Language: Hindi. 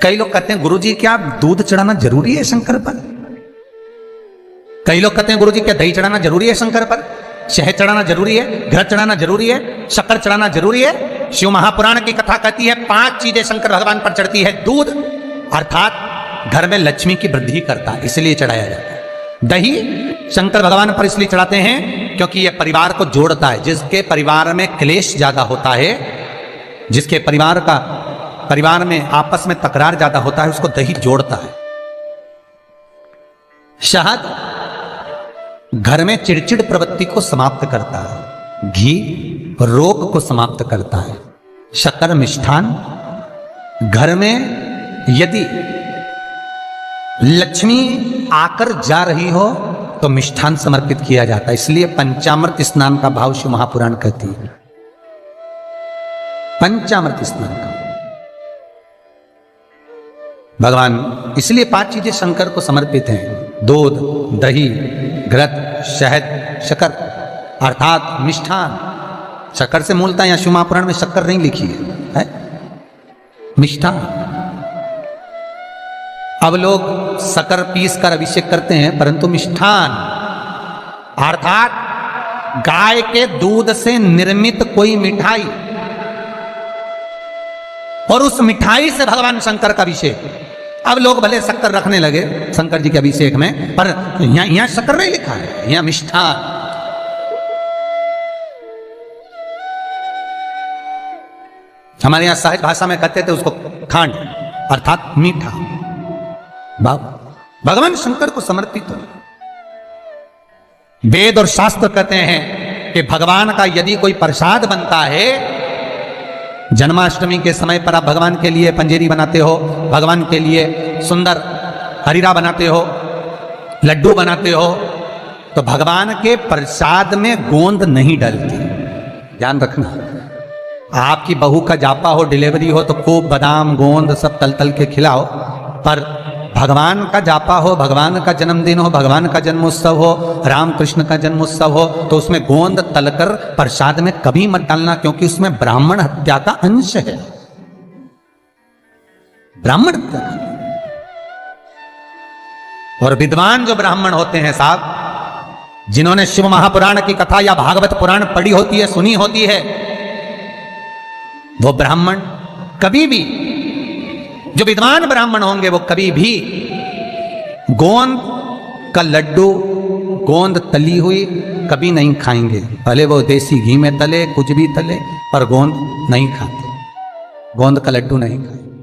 कई लोग कहते हैं गुरुजी क्या दूध चढ़ाना जरूरी है शंकर पर? कई लोग कहते हैं गुरुजी क्या दही चढ़ाना जरूरी है शंकर पर? शहद चढ़ाना जरूरी है? घृत चढ़ाना जरूरी है? शक्कर चढ़ाना जरूरी है? शिव महापुराण की कथा कहती है 5 चीजें शंकर भगवान पर चढ़ती है। दूध अर्थात घर में लक्ष्मी की वृद्धि करता है, इसलिए चढ़ाया जाता है। दही शंकर भगवान पर इसलिए चढ़ाते हैं क्योंकि यह परिवार को जोड़ता है। जिसके परिवार में क्लेश ज्यादा होता है, जिसके परिवार में आपस में तकरार ज्यादा होता है, उसको दही जोड़ता है। शहद घर में चिड़चिड़ प्रवृत्ति को समाप्त करता है। घी रोग को समाप्त करता है। शक्कर मिष्ठान घर में यदि लक्ष्मी आकर जा रही हो तो मिष्ठान समर्पित किया जाता है। इसलिए पंचामृत स्नान का भाव शिव महापुराण कहती है। पंचामृत स्नान का भगवान इसलिए 5 चीजें शंकर को समर्पित हैं। दूध, दही, घृत, शहद, शक्कर अर्थात मिष्ठान। शक्कर से मूलतः यहां शिव महापुराण में शक्कर नहीं लिखी है, मिष्ठान। अब लोग शक्कर पीस कर अभिषेक करते हैं, परंतु मिष्ठान अर्थात गाय के दूध से निर्मित कोई मिठाई, और उस मिठाई से भगवान शंकर का अभिषेक। अब लोग भले शक्कर रखने लगे शंकर जी के अभिषेक में, पर यहां शक्कर नहीं लिखा है, यहां मिष्ठान। हमारे यहां सहज भाषा में कहते थे उसको खांड अर्थात मीठा। भगवान शंकर को समर्पित हो। वेद और शास्त्र कहते हैं कि भगवान का यदि कोई प्रसाद बनता है, जन्माष्टमी के समय पर आप भगवान के लिए पंजेरी बनाते हो, भगवान के लिए सुंदर हरीरा बनाते हो, लड्डू बनाते हो, तो भगवान के प्रसाद में गोंद नहीं डलती। ध्यान रखना, आपकी बहू का जापा हो, डिलीवरी हो, तो खूब बादाम गोंद सब तल तल के खिलाओ, पर भगवान का जापा हो, भगवान का जन्मदिन हो, भगवान का जन्मोत्सव हो, रामकृष्ण का जन्मोत्सव हो, तो उसमें गोंद तलकर प्रसाद में कभी मत डालना, क्योंकि उसमें ब्राह्मण हत्या का अंश है। ब्राह्मण हत्या। और विद्वान जो ब्राह्मण होते हैं साहब, जिन्होंने शिव महापुराण की कथा या भागवत पुराण पढ़ी होती है, सुनी होती है, वो ब्राह्मण कभी भी, जो विद्वान ब्राह्मण होंगे, वो कभी भी गोंद का लड्डू, गोंद तली हुई कभी नहीं खाएंगे। भले वो देसी घी में तले, कुछ भी तले, पर गोंद नहीं खाते, गोंद का लड्डू नहीं खाते।